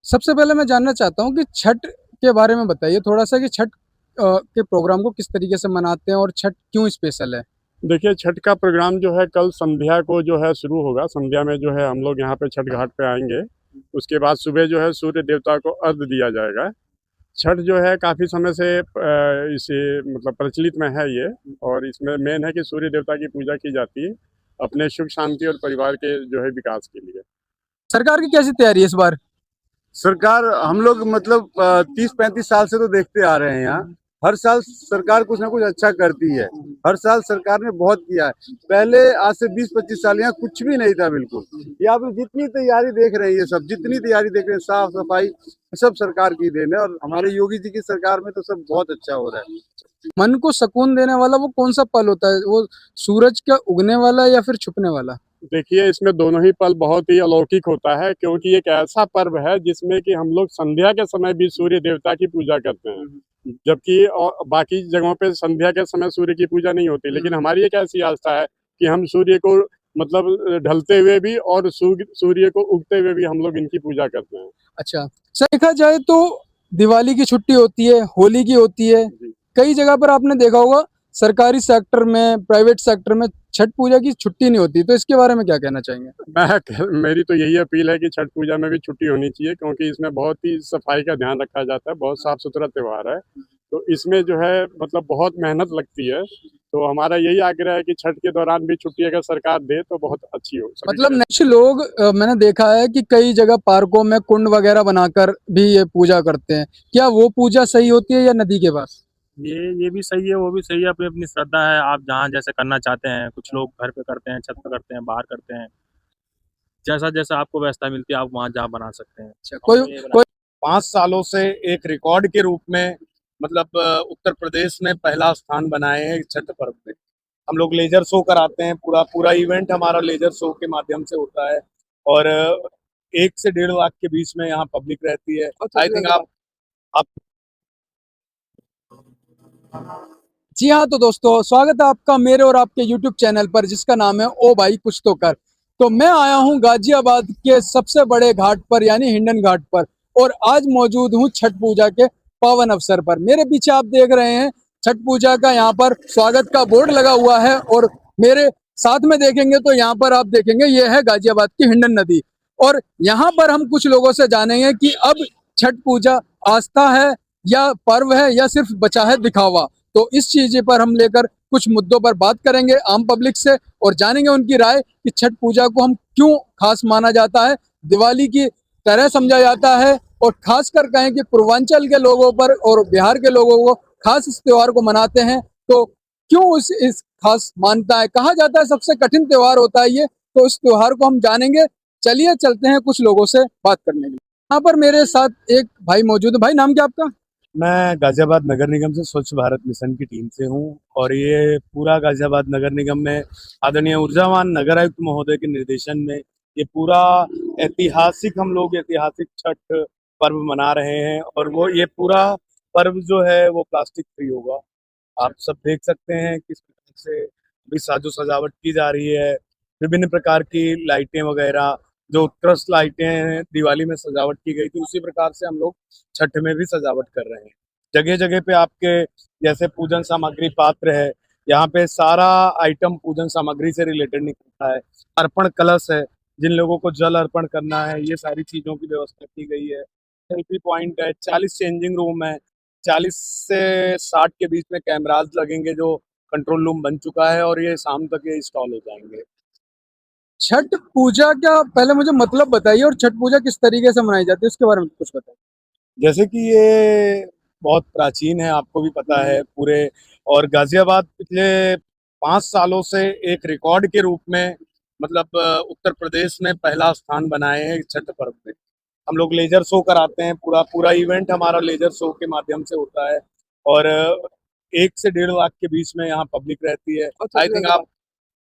सबसे पहले मैं जानना चाहता हूँ कि छठ के बारे में बताइए थोड़ा सा कि छठ के प्रोग्राम को किस तरीके से मनाते हैं और छठ क्यों स्पेशल है? देखिए, छठ का प्रोग्राम जो है कल संध्या को जो है शुरू होगा। संध्या में जो है हम लोग यहाँ पे छठ घाट पे आएंगे। उसके बाद सुबह जो है सूर्य देवता को अर्घ दिया जाएगा। छठ जो है काफ़ी समय से इसे मतलब प्रचलित में है ये। और इसमें मेन है कि सूर्य देवता की पूजा की जाती है अपने सुख शांति और परिवार के जो है विकास के लिए। सरकार की कैसी तैयारी है इस बार? सरकार हम लोग मतलब 30-35 साल से तो देखते आ रहे हैं यहाँ। हर साल सरकार कुछ ना कुछ अच्छा करती है। हर साल सरकार ने बहुत किया है। पहले आज से 20-25 साल यहाँ कुछ भी नहीं था बिल्कुल। यहाँ पे जितनी तैयारी देख रहे हैं, ये सब जितनी तैयारी देख रहे हैं, साफ सफाई सब सरकार की देन है। और हमारे योगी जी की सरकार में तो सब बहुत अच्छा हो रहा है। मन को सुकून देने वाला वो कौन सा पल होता है? वो सूरज का उगने वाला या फिर छुपने वाला? देखिए, इसमें दोनों ही पल बहुत ही अलौकिक होता है, क्योंकि एक ऐसा पर्व है जिसमें कि हम लोग संध्या के समय भी सूर्य देवता की पूजा करते हैं। जबकि बाकी जगहों पे संध्या के समय सूर्य की पूजा नहीं होती, लेकिन हमारी एक ऐसी आस्था है कि हम सूर्य को मतलब ढलते हुए भी और सूर्य को उगते हुए भी हम लोग इनकी पूजा करते हैं। अच्छा, सर देखा जाए तो दिवाली की छुट्टी होती है, होली की होती है। जी। कई जगह पर आपने देखा होगा सरकारी सेक्टर में, प्राइवेट सेक्टर में छठ पूजा की छुट्टी नहीं होती। तो इसके बारे में क्या कहना चाहेंगे? मेरी तो यही अपील है कि छठ पूजा में भी छुट्टी होनी चाहिए, क्योंकि इसमें बहुत ही सफाई का ध्यान रखा जाता है। बहुत साफ सुथरा त्योहार है, तो इसमें जो है मतलब बहुत मेहनत लगती है। तो हमारा यही आग्रह है कि छठ के दौरान भी छुट्टी अगर सरकार दे तो बहुत अच्छी हो सभी मतलब जगह। कुछ लोग मैंने देखा है कि कई जगह पार्कों में कुंड वगैरह बनाकर भी ये पूजा करते हैं। क्या वो पूजा सही होती है या नदी के पास? ये भी सही है, वो भी सही है। अपनी अपनी श्रद्धा है, आप जहाँ जैसे करना चाहते हैं। कुछ लोग घर पे करते हैं, छत पे करते हैं, बाहर करते हैं। जैसा जैसा आपको व्यवस्था मिलती है, आप वहाँ जहाँ बना सकते हैं। अच्छा, कोई हमने ये बना- कोई 5 सालों से एक रिकॉर्ड के रूप में मतलब उत्तर प्रदेश में पहला स्थान बनाए हैं छठ पर्व में। हम लोग लेजर शो कराते हैं। पूरा पूरा इवेंट हमारा लेजर शो के माध्यम से होता है। और 1 से 1.5 लाख के बीच में यहाँ पब्लिक रहती है। आई थिंक आप जी हाँ, तो दोस्तों स्वागत है आपका मेरे और आपके YouTube चैनल पर जिसका नाम है ओ भाई कुछ तो कर। तो मैं आया हूँ गाजियाबाद के सबसे बड़े घाट पर यानी हिंडन घाट पर, और आज मौजूद हूँ छठ पूजा के पावन अवसर पर। मेरे पीछे आप देख रहे हैं छठ पूजा का यहाँ पर स्वागत का बोर्ड लगा हुआ है, और मेरे साथ में देखेंगे तो यहाँ पर आप देखेंगे ये है गाजियाबाद की हिंडन नदी। और यहाँ पर हम कुछ लोगों से जानेंगे कि अब छठ पूजा आस्था है या पर्व है या सिर्फ बचा है दिखावा। तो इस चीज पर हम लेकर कुछ मुद्दों पर बात करेंगे आम पब्लिक से, और जानेंगे उनकी राय कि छठ पूजा को हम क्यों खास माना जाता है, दिवाली की तरह समझा जाता है, और खासकर कहें कि पूर्वांचल के लोगों पर और बिहार के लोगों को खास इस त्योहार को मनाते हैं तो क्यों इस खास मानता है। कहा जाता है सबसे कठिन त्योहार होता है ये, तो इस त्योहार को हम जानेंगे। चलिए चलते हैं कुछ लोगों से बात करने के लिए। यहाँ पर मेरे साथ एक भाई मौजूद है। भाई नाम क्या आपका? मैं गाजियाबाद नगर निगम से स्वच्छ भारत मिशन की टीम से हूँ। और ये पूरा गाजियाबाद नगर निगम में आदरणीय ऊर्जावान नगर आयुक्त महोदय के निर्देशन में ये पूरा ऐतिहासिक हम लोग ऐतिहासिक छठ पर्व मना रहे हैं। और वो ये पूरा पर्व जो है वो प्लास्टिक फ्री होगा। आप सब देख सकते हैं किस प्रकार से अभी साजो सजावट की जा रही है। विभिन्न प्रकार की लाइटें वगैरह, जो उत्कृष्ट लाइटें दिवाली में सजावट की गई थी, उसी प्रकार से हम लोग छठ में भी सजावट कर रहे हैं। जगह जगह पे आपके जैसे पूजन सामग्री पात्र है, यहाँ पे सारा आइटम पूजन सामग्री से रिलेटेड निकलता है। अर्पण कलश है, जिन लोगों को जल अर्पण करना है, ये सारी चीजों की व्यवस्था की गई है। सेल्फी पॉइंट है, 40 चेंजिंग रूम है, 40 से 60 के बीच में कैमराज लगेंगे, जो कंट्रोल रूम बन चुका है। और ये शाम तक ये इंस्टॉल हो जाएंगे। छठ पूजा का पहले मुझे मतलब बताइए, और छठ पूजा किस तरीके से मनाई जाती है उसके बारे में कुछ बताइए। जैसे कि ये बहुत प्राचीन है, आपको भी पता है पूरे। और गाजियाबाद पिछले 5 सालों से एक रिकॉर्ड के रूप में मतलब उत्तर प्रदेश में पहला स्थान बनाए हैं छठ पर्व में। हम लोग लेजर शो कराते हैं। पूरा पूरा इवेंट हमारा लेजर शो के माध्यम से होता है। और 1 से 1.5 लाख के बीच में यहाँ पब्लिक रहती है। आई थिंक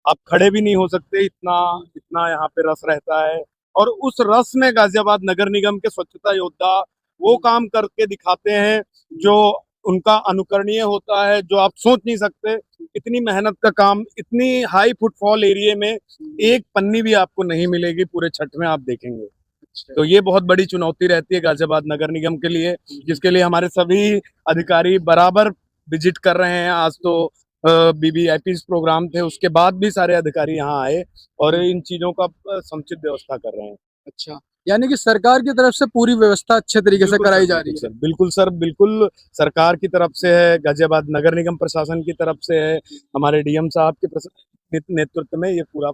आप खड़े भी नहीं हो सकते, इतना इतना यहाँ पे रस रहता है। और उस रस में गाजियाबाद नगर निगम के स्वच्छता योद्धा वो काम करके दिखाते हैं जो उनका अनुकरणीय होता है, जो आप सोच नहीं सकते। इतनी मेहनत का काम इतनी हाई फुटफॉल एरिया में एक पन्नी भी आपको नहीं मिलेगी पूरे छठ में, आप देखेंगे। तो ये बहुत बड़ी चुनौती रहती है गाजियाबाद नगर निगम के लिए, जिसके लिए हमारे सभी अधिकारी बराबर विजिट कर रहे हैं। आज तो BBIP प्रोग्राम थे, उसके बाद भी सारे अधिकारी यहाँ आए और इन चीजों का समुचित व्यवस्था कर रहे हैं। अच्छा, यानी कि सरकार की तरफ से पूरी व्यवस्था अच्छे तरीके से कराई जा रही है। बिल्कुल सर, बिल्कुल सरकार की तरफ से है, गाजियाबाद नगर निगम प्रशासन की तरफ से है, हमारे DM साहब के नेतृत्व में ये पूरा।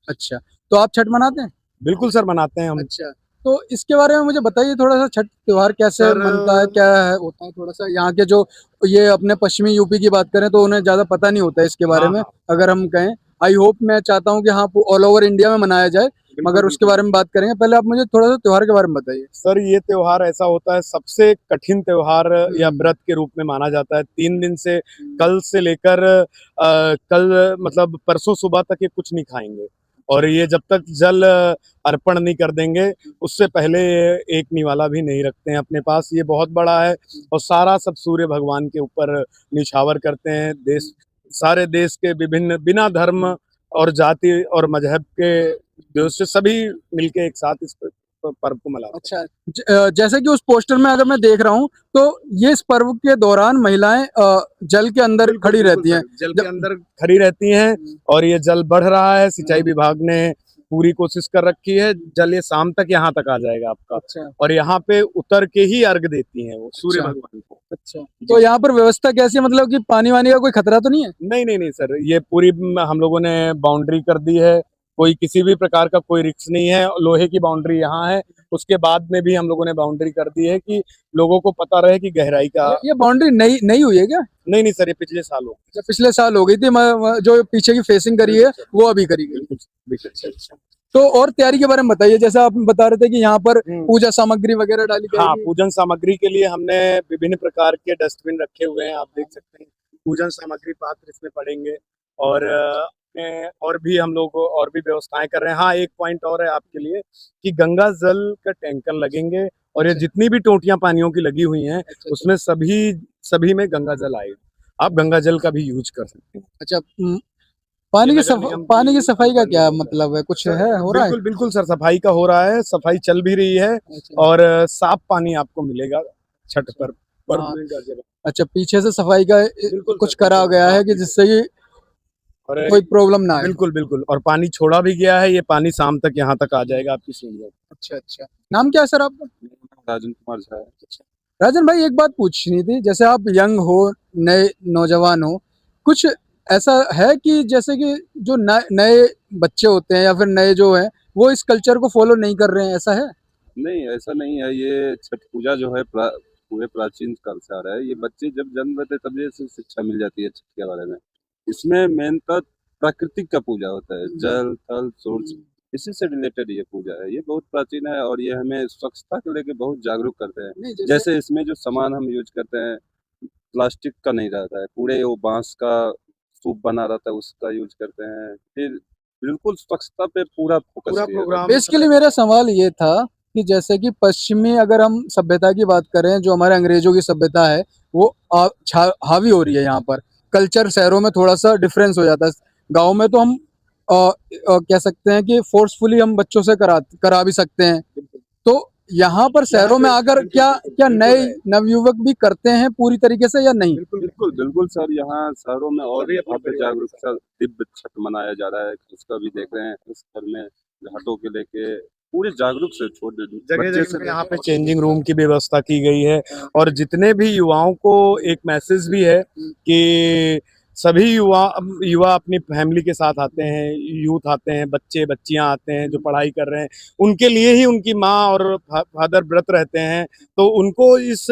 अच्छा, तो आप छठ मनाते हैं? बिल्कुल सर, मनाते हैं हम। अच्छा, तो इसके बारे में मुझे बताइए थोड़ा सा, छठ त्योहार कैसे सर, मनता है, क्या है होता है, थोड़ा सा यहाँ के जो ये अपने पश्चिमी यूपी की बात करें तो उन्हें ज्यादा पता नहीं होता है इसके बारे हाँ, में। हाँ। अगर हम कहें, आई होप, मैं चाहता हूँ कि हाँ ऑल ओवर इंडिया में मनाया जाए, मगर उसके बारे में बात करेंगे। पहले आप मुझे थोड़ा सा त्योहार के बारे में बताइए। सर, ये त्योहार ऐसा होता है, सबसे कठिन त्योहार या व्रत के रूप में माना जाता है। 3 दिन से, कल से लेकर कल मतलब परसों सुबह तक ये कुछ नहीं खाएंगे, और ये जब तक जल अर्पण नहीं कर देंगे उससे पहले एक निवाला भी नहीं रखते हैं अपने पास। ये बहुत बड़ा है और सारा सब सूर्य भगवान के ऊपर निछावर करते हैं। सारे देश के विभिन्न, बिना धर्म और जाति और मजहब के देश से सभी मिलके एक साथ इस पर्व को मनाते हैं। अच्छा, जैसे कि उस पोस्टर में अगर मैं देख रहा हूँ तो ये इस पर्व के दौरान महिलाएं जल के अंदर खड़ी रहती हैं, जल के अंदर खड़ी रहती हैं, और ये जल बढ़ रहा है। सिंचाई विभाग ने पूरी कोशिश कर रखी है, जल ये शाम तक यहाँ तक आ जाएगा आपका। अच्छा, और यहाँ पे उतर के ही अर्घ देती हैं वो सूर्य भगवान को। अच्छा, तो यहाँ पर व्यवस्था कैसी है, मतलब कि पानी वानी का कोई खतरा तो नहीं है? नहीं सर, ये पूरी हम लोगों ने बाउंड्री कर दी है, कोई किसी भी प्रकार का कोई रिस्क नहीं है। लोहे की बाउंड्री यहाँ है, उसके बाद में भी हम लोगों ने बाउंड्री कर दी है कि लोगों को पता रहे कि गहराई का। ये बाउंड्री नई हुई है क्या? नहीं सर, ये पिछले साल हो गई। पिछले साल हो गई थी, जो पीछे की फेसिंग करी है वो अभी करी गई। अच्छा। तो और तैयारी के बारे में बताइए, जैसे आप बता रहे थे कि यहाँ पर पूजा सामग्री वगैरह डाली हाँ, जाएगी। पूजन सामग्री के लिए हमने विभिन्न प्रकार के डस्टबिन रखे हुए हैं, आप देख सकते हैं। पूजन सामग्री पात्र इसमें पड़ेंगे, और भी हम लोग और भी व्यवस्थाएं कर रहे हैं। हाँ, एक पॉइंट और है आपके लिए कि गंगा जल का टैंकर लगेंगे, और ये जितनी भी टोटियां पानियों की लगी हुई हैं उसमें सभी में गंगा जल आएगा। आप गंगा जल का भी यूज कर सकते हैं। अच्छा, पानी की सफाई का क्या मतलब है, कुछ है हो रहा है? बिल्कुल सर, सफाई का हो रहा है, सफाई चल भी रही है, और साफ पानी आपको मिलेगा छठ पर। अच्छा, पीछे से सफाई का कुछ करा गया है कि जिससे कि कोई प्रॉब्लम ना आए। बिल्कुल, और पानी छोड़ा भी गया है, ये पानी शाम तक यहाँ तक आ जाएगा आपकी सीढ़ियों। अच्छा, नाम क्या है सर आपका? राजन कुमार झा है। राजन भाई, एक बात पूछनी थी, जैसे आप यंग हो, नए नौजवान हो, कुछ ऐसा है कि जैसे कि जो नए बच्चे होते हैं या फिर नए जो है वो इस कल्चर को फॉलो नहीं कर रहे हैं, ऐसा है? नहीं, ऐसा नहीं है। ये छठ पूजा जो है पूरे प्राचीन काल से आ रहा है। ये बच्चे जब जन्म लेते तब से शिक्षा मिल जाती है छठ के बारे में। इसमें मेनतः प्राकृतिक का पूजा होता है, जल थल सूर्य, इसी से रिलेटेड ये पूजा है। ये बहुत प्राचीन है और ये हमें स्वच्छता को लेके बहुत जागरूक करते हैं। जैसे इसमें जो सामान हम यूज करते हैं प्लास्टिक का नहीं रहता है, पूरे वो बांस का सूप बना रहता है उसका यूज करते हैं। फिर बिल्कुल स्वच्छता पे पूरा फोकस प्रोग्राम। बेसिकली मेरा सवाल ये था कि जैसे कि पश्चिमी, अगर हम सभ्यता की बात करें, जो हमारे अंग्रेजों की सभ्यता है वो हावी हो रही है यहाँ पर। कल्चर शहरों में थोड़ा सा डिफरेंस हो जाता है, गाँव में तो हम कह सकते हैं कि फोर्सफुली हम बच्चों से करा भी सकते हैं। तो यहाँ पर शहरों में आकर क्या नए नवयुवक भी करते हैं पूरी तरीके से या नहीं? बिल्कुल सर, यहाँ शहरों में और भी जागरूकता दिव्य छठ मनाया जा रहा है, उसका भी देख रहे हैं। इस घर में घाटों के लेके पूरे जागरूक से छोटे जगह यहाँ पे चेंजिंग रूम की व्यवस्था की गई है, और जितने भी युवाओं को एक मैसेज भी है कि सभी युवा अपनी फैमिली के साथ आते हैं, यूथ आते हैं, बच्चे बच्चियां आते हैं जो पढ़ाई कर रहे हैं, उनके लिए ही उनकी माँ और फादर व्रत रहते हैं, तो उनको इस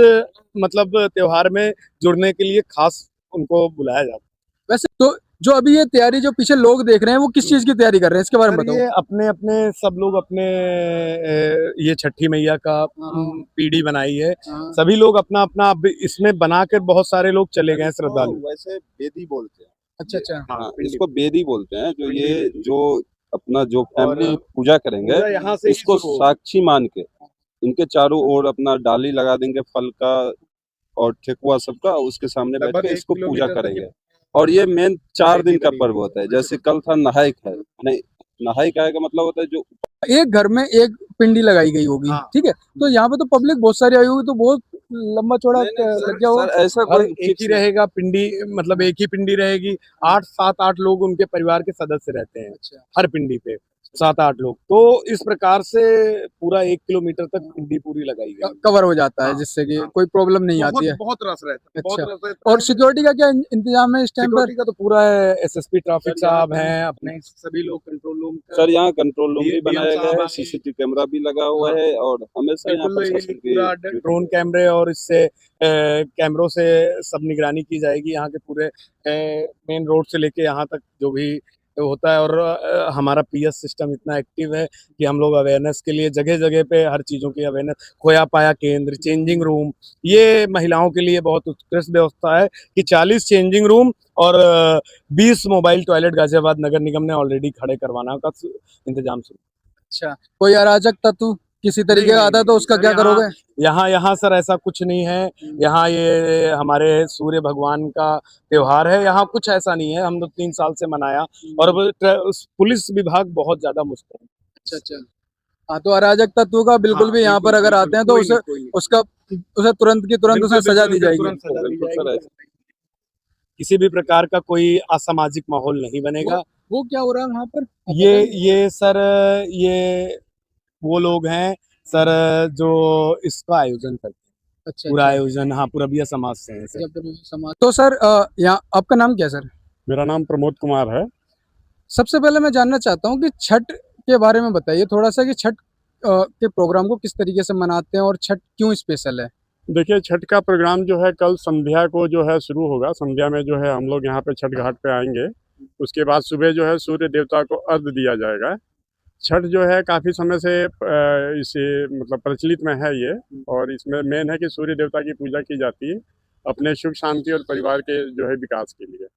मतलब त्योहार में जुड़ने के लिए खास उनको बुलाया जाता है। वैसे तो जो अभी ये तैयारी जो पीछे लोग देख रहे हैं वो किस चीज की तैयारी कर रहे हैं, इसके बारे में बताओ। ये अपने सब लोग अपने ये छठी मैया का पीढ़ी बनाई है, सभी लोग अपना अपना इसमें बनाकर बहुत सारे लोग चले गए श्रद्धालु। वैसे बेदी बोलते हैं। अच्छा, हाँ, इसको बेदी बोलते हैं। जो अपना जो फैमिली पूजा करेंगे यहाँ से इसको साक्षी मान के इनके चारों ओर अपना डाली लगा देंगे फल का और ठेकुआ सबका, उसके सामने बैठ के इसको पूजा करेंगे। और ये मेन 4 दिन का पर्व होता है। जैसे कल था नहाई खाए, नहीं नहाई खाए का मतलब होता है जो एक घर में एक पिंडी लगाई गई होगी, हाँ। ठीक है, तो यहाँ पे तो पब्लिक बहुत सारी आई होगी, तो बहुत लंबा चौड़ा नहीं, नहीं, लग गया होगा। सर ऐसा हर कोई एक फिक्स ही नहीं। रहेगा पिंडी, मतलब एक ही पिंडी रहेगी। 8 7 8 लोग उनके परिवार के सदस्य रहते हैं अच्छा, हर पिंडी पे, 7 8 लोग। तो इस प्रकार से पूरा 1 किलोमीटर तक पिंडी पूरी लगाई गई। कवर हो जाता है हाँ, जिससे कि हाँ। कोई प्रॉब्लम नहीं आती है। बहुत रस रहता है, बहुत अच्छा, रस रहता है। और सिक्योरिटी का क्या इंतजाम है इस टाइम पर? सिक्योरिटी का तो पूरा है, एसएसपी ट्रैफिक साहब हैं, अपने सभी लोग कंट्रोल रूम सर यहाँ कंट्रोल रूम भी डीएम बनाया गया साहब है, आए। सीसीटीवी कैमरा भी लगा हुआ हाँ। है और हमेशा यहाँ बिल्कुल, ये प्रशासन की पूरा ड्रोन कैमरे और इससे कैमरों से सब निगरानी की जाएगी यहाँ के पूरे मेन रोड से लेके यहाँ तक जो भी होता है। और हमारा पीएस सिस्टम इतना एक्टिव है कि हम लोग अवेयरनेस के लिए जगह जगह पे हर चीज़ों की अवेयरनेस, खोया पाया केंद्र, चेंजिंग रूम, ये महिलाओं के लिए बहुत उत्कृष्ट व्यवस्था है कि 40 चेंजिंग रूम और 20 मोबाइल टॉयलेट गाजियाबाद नगर निगम ने ऑलरेडी खड़े करवाना का इंतजाम शुरू। अच्छा, कोई अराजक तत्व किसी तरीके का आता है तो उसका सर, क्या करोगे? यहाँ सर ऐसा कुछ नहीं है। यहाँ ये हमारे सूर्य भगवान का त्योहार है, यहाँ कुछ ऐसा नहीं है। हम लोग 3 साल से मनाया और पुलिस विभाग बहुत ज्यादा मुस्तैद है। अच्छा, हाँ, तो अराजक तत्व का बिल्कुल भी यहाँ पर अगर आते हैं तो उसे तुरंत की तुरंत उसे सजा दी जाएगी। बिल्कुल सर किसी भी प्रकार का कोई असामाजिक माहौल नहीं बनेगा। वो क्या हो रहा है वहाँ पर? ये सर, ये वो लोग हैं सर जो इसका आयोजन करते हैं। अच्छा, पूरा आयोजन, हाँ, पूरबिया समाज से है सर। समाज। तो सर यहाँ आपका नाम क्या है सर? मेरा नाम प्रमोद कुमार है। सबसे पहले मैं जानना चाहता हूँ कि छठ के बारे में बताइए थोड़ा सा, कि छठ के प्रोग्राम को किस तरीके से मनाते हैं और छठ क्यों स्पेशल है? देखिए, छठ का प्रोग्राम जो है कल संध्या को जो है शुरू होगा। संध्या में जो है हम लोग यहाँ पे छठ घाट पे आएंगे। उसके बाद सुबह जो है सूर्य देवता को अर्घ दिया जाएगा। छठ जो है काफ़ी समय से इसे मतलब प्रचलित में है ये, और इसमें मेन है कि सूर्य देवता की पूजा की जाती है अपने सुख शांति और परिवार के जो है विकास के लिए।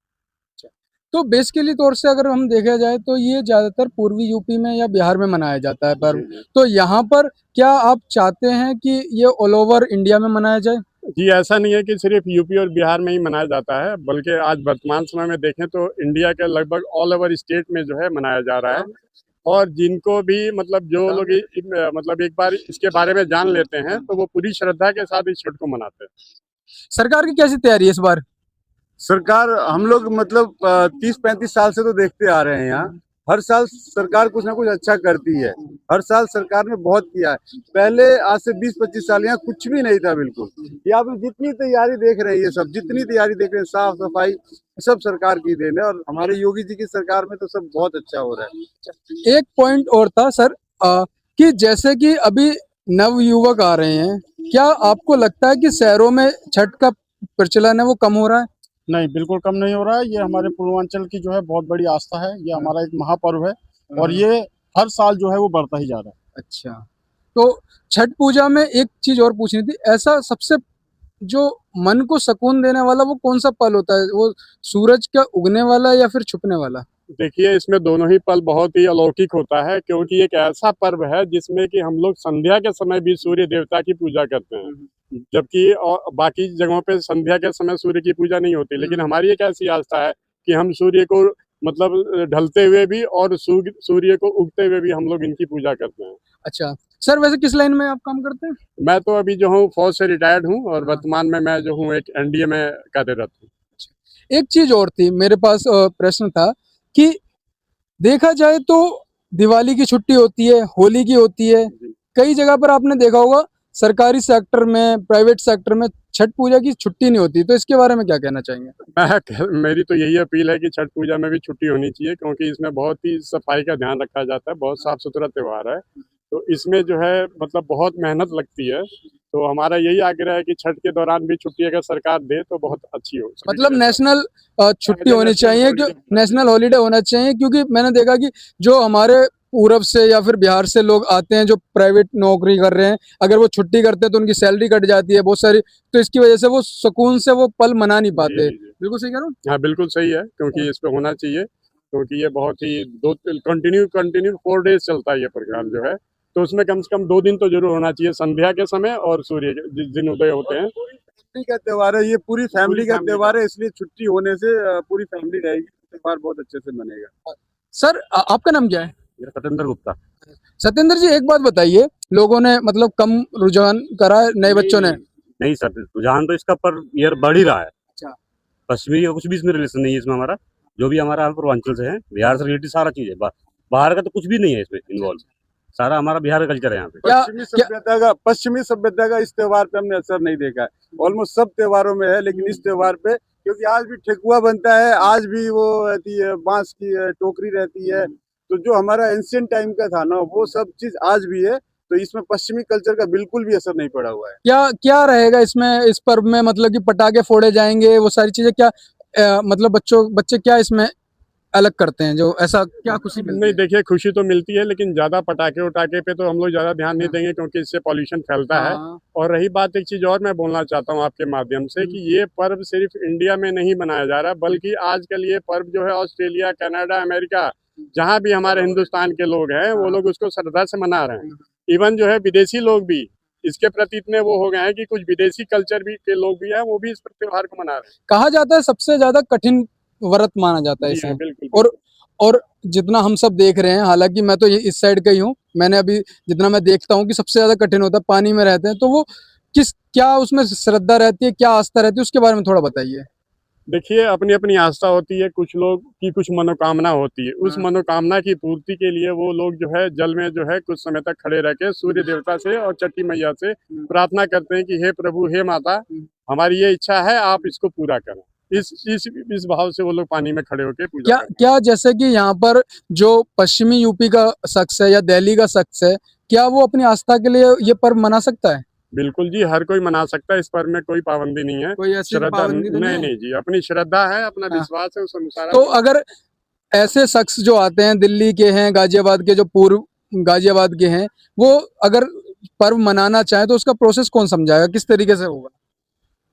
तो बेसिकली तौर से अगर हम देखा जाए तो ये ज़्यादातर पूर्वी यूपी में या बिहार में मनाया जाता है पर्व। तो यहाँ पर क्या आप चाहते हैं कि ये ऑल ओवर इंडिया में मनाया जाए? जी, ऐसा नहीं है कि सिर्फ यूपी और बिहार में ही मनाया जाता है, बल्कि आज वर्तमान समय में देखें तो इंडिया के लगभग ऑल ओवर स्टेट में जो है मनाया जा रहा है। और जिनको भी मतलब जो लोग मतलब एक बार इसके बारे में जान लेते हैं तो वो पूरी श्रद्धा के साथ इस छठ को मनाते हैं। सरकार की कैसी तैयारी है इस बार? सरकार, हम लोग मतलब 30 35 साल से तो देखते आ रहे हैं यहाँ। हर साल सरकार कुछ ना कुछ अच्छा करती है। हर साल सरकार ने बहुत किया है। पहले आज से 20 25 साल यहाँ कुछ भी नहीं था बिल्कुल। यहाँ पे जितनी तैयारी देख रहे हैं, ये सब जितनी तैयारी देख रहे हैं, साफ सफाई सब सरकार की देन है। और हमारे योगी जी की सरकार में तो सब बहुत अच्छा हो रहा है। एक पॉइंट और था सर, कि जैसे कि अभी नव युवक आ रहे हैं, क्या आपको लगता है कि शहरों में छठ का प्रचलन है वो कम हो रहा है? नहीं, बिल्कुल कम नहीं हो रहा है। ये हमारे पूर्वांचल की जो है बहुत बड़ी आस्था है। ये हमारा एक महापर्व है और ये हर साल जो है वो बढ़ता ही जा रहा है। अच्छा, तो छठ पूजा में एक चीज और पूछनी थी, ऐसा सबसे जो मन को सुकून देने वाला वो कौन सा पल होता है? वो सूरज का उगने वाला या फिर छुपने वाला? देखिए, इसमें दोनों ही पल बहुत ही अलौकिक होता है, क्योंकि एक ऐसा पर्व है जिसमें कि हम लोग संध्या के समय भी सूर्य देवता की पूजा करते हैं, जबकि और बाकी जगहों पे संध्या के समय सूर्य की पूजा नहीं होती। लेकिन हमारी एक ऐसी आस्था है कि हम सूर्य को मतलब ढलते हुए भी और सूर्य को उगते हुए भी हम लोग इनकी पूजा करते हैं। अच्छा सर, वैसे किस लाइन में आप काम करते हैं? मैं तो अभी जो हूँ फौज से रिटायर्ड हूँ और वर्तमान में मैं जो हूँ एक एनडीए में कार्यरत हूँ। एक चीज और थी मेरे पास, प्रश्न था कि देखा जाए तो दिवाली की छुट्टी होती है, होली की होती है, कई जगह पर आपने देखा होगा सरकारी सेक्टर में, प्राइवेट सेक्टर में छठ पूजा की छुट्टी नहीं होती। तो इसके बारे में क्या कहना चाहेंगे? मेरी तो यही अपील है कि छठ पूजा में भी छुट्टी होनी चाहिए, क्योंकि इसमें बहुत ही सफाई का ध्यान रखा जाता है, बहुत साफ सुथरा त्योहार है। तो इसमें जो है मतलब बहुत मेहनत लगती है। तो हमारा यही आग्रह है कि छठ के दौरान भी छुट्टी अगर सरकार दे तो बहुत अच्छी हो। मतलब नेशनल छुट्टी होनी चाहिए, नेशनल हॉलीडे होना चाहिए, क्योंकि मैंने देखा कि जो हमारे पूरब से या फिर बिहार से लोग आते हैं जो प्राइवेट नौकरी कर रहे हैं, अगर वो छुट्टी करते हैं तो उनकी सैलरी कट जाती है बहुत सारी, तो इसकी वजह से वो सुकून से वो पल मना नहीं पाते। बिल्कुल सही कह रहा हूँ? हाँ, बिल्कुल सही है, क्योंकि इस पे होना चाहिए, क्योंकि ये बहुत ही कंटिन्यू 4 डेज चलता है ये प्रोग्राम जो है। तो उसमें कम से कम 2 दिन तो जरूर होना चाहिए, संध्या के समय और सूर्य जिस दिन उदय होते हैं। फैमिली का त्योहार है ये, पूरी फैमिली का त्योहार है, इसलिए छुट्टी होने से पूरी फैमिली रहेगी, त्योहार बहुत अच्छे से मनेगा। सर आपका नाम क्या है? सतेंद्र गुप्ता। सत्येंद्र जी, एक बात बताइए, लोगों ने मतलब कम रुझान करा है नए बच्चों ने? नहीं सर, रुझान तो इसका पर ईयर बढ़ ही रहा है। अच्छा। पश्चिमी का कुछ भी इसमें रिलेशन नहीं है इसमें हमारा। जो भी हमारा हम पूर्वांचल से है, बिहार से रिलेटेड सारा चीज है। बाहर का तो कुछ भी नहीं है इसमें इन्वॉल्व। सारा हमारा बिहार का कल्चर है यहाँ पे। क्या पश्चिमी सभ्यता का इस त्योहार पे हमने असर नहीं देखा है। ऑलमोस्ट सब त्योहारों में है, लेकिन इस त्योहार पे, क्योंकि आज भी ठेकुआ बनता है, आज भी वो रहती है, बांस की टोकरी रहती है, तो जो हमारा एंशियंट टाइम का था ना, वो सब चीज आज भी है। तो इसमें पश्चिमी कल्चर का बिल्कुल भी असर नहीं पड़ा हुआ है। क्या क्या रहेगा इसमें, इस पर्व में? मतलब कि पटाखे फोड़े जाएंगे, वो सारी चीजें क्या मतलब बच्चे क्या इसमें अलग करते हैं, जो ऐसा क्या खुशी मिलती नहीं है? देखिए, खुशी तो मिलती है, लेकिन ज्यादा पटाखे उटाखे पे तो हम लोग ज्यादा ध्यान नहीं देंगे, क्योंकि इससे पॉल्यूशन फैलता है। हाँ। और रही बात, एक चीज और मैं बोलना चाहता हूँ आपके माध्यम से, कि ये पर्व सिर्फ इंडिया में नहीं मनाया जा रहा, बल्कि आजकल ये पर्व जो है ऑस्ट्रेलिया, कनाडा, अमेरिका, जहाँ भी हमारे हिंदुस्तान के लोग हैं, वो लोग उसको श्रद्धा से मना रहे हैं। इवन जो है विदेशी लोग भी इसके प्रति इतने वो हो गए हैं कि कुछ विदेशी कल्चर भी के लोग भी हैं, वो भी इस त्योहार को मना रहे हैं। कहा जाता है सबसे ज्यादा कठिन व्रत माना जाता है जी हाँ, इसे। बिल्कुल। और जितना हम सब देख रहे हैं, हालांकि मैं तो ये इस साइड का ही हूँ, मैंने अभी जितना मैं देखता हूँ कि सबसे ज्यादा कठिन होता है, पानी में रहते हैं, तो वो क्या उसमें श्रद्धा रहती है, क्या आस्था रहती है, उसके बारे में थोड़ा बताइए। देखिए, अपनी अपनी आस्था होती है, कुछ लोग की कुछ मनोकामना होती है, उस मनोकामना की पूर्ति के लिए वो लोग जो है जल में जो है कुछ समय तक खड़े रह के सूर्य देवता से और छठी मैया से प्रार्थना करते हैं कि हे प्रभु, हे माता, हमारी ये इच्छा है, आप इसको पूरा करें। इस भाव से वो लोग पानी में खड़े होकर पूजा करते हैं। क्या जैसे कि यहाँ पर जो पश्चिमी यूपी का शख्स है या दिल्ली का शख्स है, क्या वो अपनी आस्था के लिए ये पर्व मना सकता है? बिल्कुल जी, हर कोई मना सकता है, इस पर में कोई पाबंदी नहीं है। कोई ऐसी श्रद्धा पाबंदी तो नहीं नहीं जी, अपनी श्रद्धा है, अपना हाँ। विश्वास है, उस अनुसार तो अगर ऐसे शख्स जो आते हैं, दिल्ली के हैं, गाजियाबाद के, जो पूर्व गाजियाबाद के हैं, वो अगर पर्व मनाना चाहे तो उसका प्रोसेस कौन समझाएगा, किस तरीके से होगा?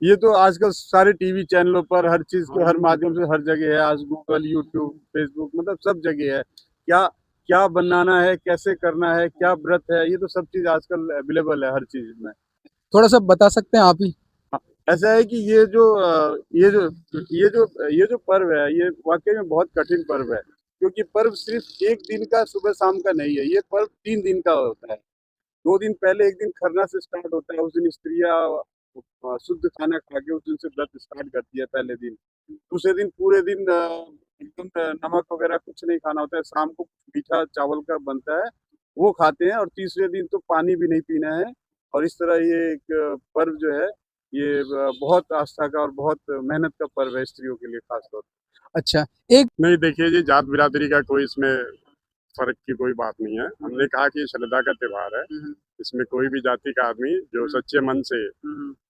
ये तो आजकल सारे टीवी चैनलों पर, हर चीज को हर माध्यम से हर जगह है। आज गूगल, यूट्यूब, फेसबुक, मतलब सब जगह है। क्या क्या बनाना है, कैसे करना है, क्या व्रत है, ये तो सब चीज आजकल अवेलेबल है हर चीज में। थोड़ा सा बता सकते हैं आप ही? ऐसा है कि ये जो पर्व है, ये वाकई में बहुत कठिन पर्व है, क्योंकि पर्व सिर्फ एक दिन का सुबह शाम का नहीं है। ये पर्व 3 दिन का होता है। 2 दिन पहले एक दिन खरना से स्टार्ट होता है। उस दिन स्त्रियां शुद्ध खाना खा के उस दिन से व्रत स्टार्ट करती है पहले दिन। दूसरे दिन पूरे दिन एकदम नमक वगैरह कुछ नहीं खाना होता है। शाम को मीठा चावल का बनता है, वो खाते हैं। और तीसरे दिन तो पानी भी नहीं पीना है। और इस तरह ये एक पर्व जो है, ये बहुत आस्था का और बहुत मेहनत का पर्व है स्त्रियों के लिए खास तौर पर। अच्छा, नहीं देखिए जी, जात बिरादरी का कोई इसमें फर्क की कोई बात नहीं है। हमने कहा कि श्रद्धा का त्योहार है, इसमें कोई भी जाति का आदमी जो सच्चे मन से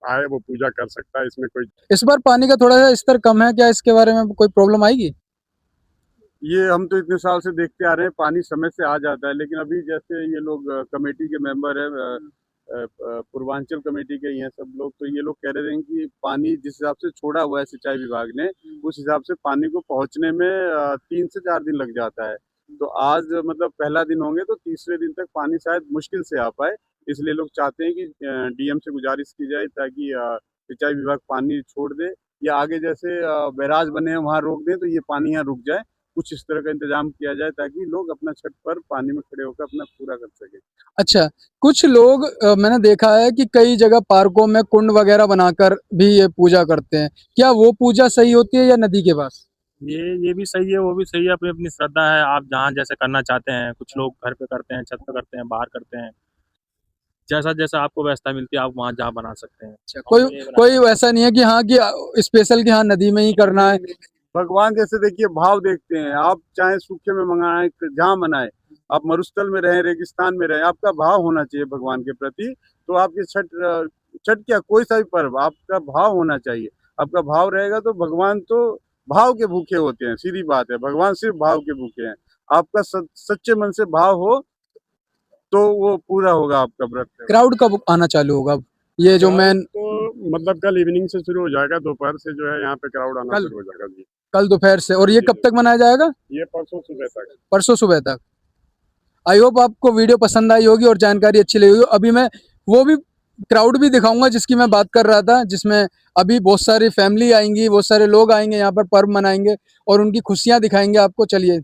आए वो पूजा कर सकता है। इसमें कोई इस बार पानी का थोड़ा सा स्तर कम है, क्या इसके बारे में कोई प्रॉब्लम आएगी? ये हम तो इतने साल से देखते आ रहे हैं, पानी समय से आ जाता है। लेकिन अभी जैसे ये लोग कमेटी के मेंबर है, पूर्वांचल कमेटी के ही हैं सब लोग, तो ये लोग कह रहे हैं कि पानी जिस हिसाब से छोड़ा हुआ है सिंचाई विभाग ने, उस हिसाब से पानी को पहुंचने में 3 से 4 दिन लग जाता है। तो आज मतलब पहला दिन होंगे, तो तीसरे दिन तक पानी शायद मुश्किल से आ पाए। इसलिए लोग चाहते हैं कि डीएम से गुजारिश की जाए ताकि सिंचाई विभाग पानी छोड़ दे, या आगे जैसे बैराज बने हैं वहाँ रोक दें, तो ये पानी यहाँ रुक जाए। कुछ इस तरह का इंतजाम किया जाए ताकि लोग अपना छठ पर पानी में खड़े होकर अपना पूरा कर सके। अच्छा, कुछ लोग मैंने देखा है कि कई जगह पार्कों में कुंड वगैरह बनाकर भी ये पूजा करते हैं, क्या वो पूजा सही होती है या नदी के पास? ये भी सही है, वो भी सही है, अपनी अपनी श्रद्धा है। आप जहाँ जैसे करना चाहते हैं, कुछ लोग घर पे करते हैं, छत पे करते हैं, बाहर करते हैं, जैसा जैसा आपको व्यवस्था मिलती है आप वहाँ जहाँ बना सकते हैं। अच्छा, कोई वैसा नहीं है कि हाँ कि स्पेशल कि हाँ नदी में ही करना है? भगवान जैसे देखिए भाव देखते हैं। आप चाहे सूखे में मंगाए, जहाँ मनाए, आप मरुस्थल में रहें, रेगिस्तान में रहें, आपका भाव होना चाहिए भगवान के प्रति। तो आपके छठ क्या, कोई सा भी पर्व, आपका भाव होना चाहिए। आपका भाव रहेगा तो भगवान तो भाव के भूखे होते हैं, सीधी बात है। भगवान सिर्फ भाव के भूखे हैं। आपका सच्चे मन से भाव हो तो वो पूरा होगा आपका व्रत। क्राउड कब आना चालू होगा अब? ये जो मेन तो मतलब कल इवनिंग से शुरू हो जाएगा, दोपहर से जो है यहाँ पे क्राउड आना कल? शुरू हो जाएगा जी। कल दोपहर से, और ये कब तक मनाया जाएगा? ये परसों सुबह तक। परसों सुबह तक। आई होप आपको वीडियो पसंद आई होगी और जानकारी अच्छी लगी होगी। अभी मैं वो भी क्राउड भी दिखाऊंगा जिसकी मैं बात कर रहा था, जिसमें अभी बहुत सारी फैमिली आएंगी, बहुत सारे लोग आएंगे यहाँ पर पर्व मनाएंगे और उनकी खुशियां दिखाएंगे आपको। चलिए।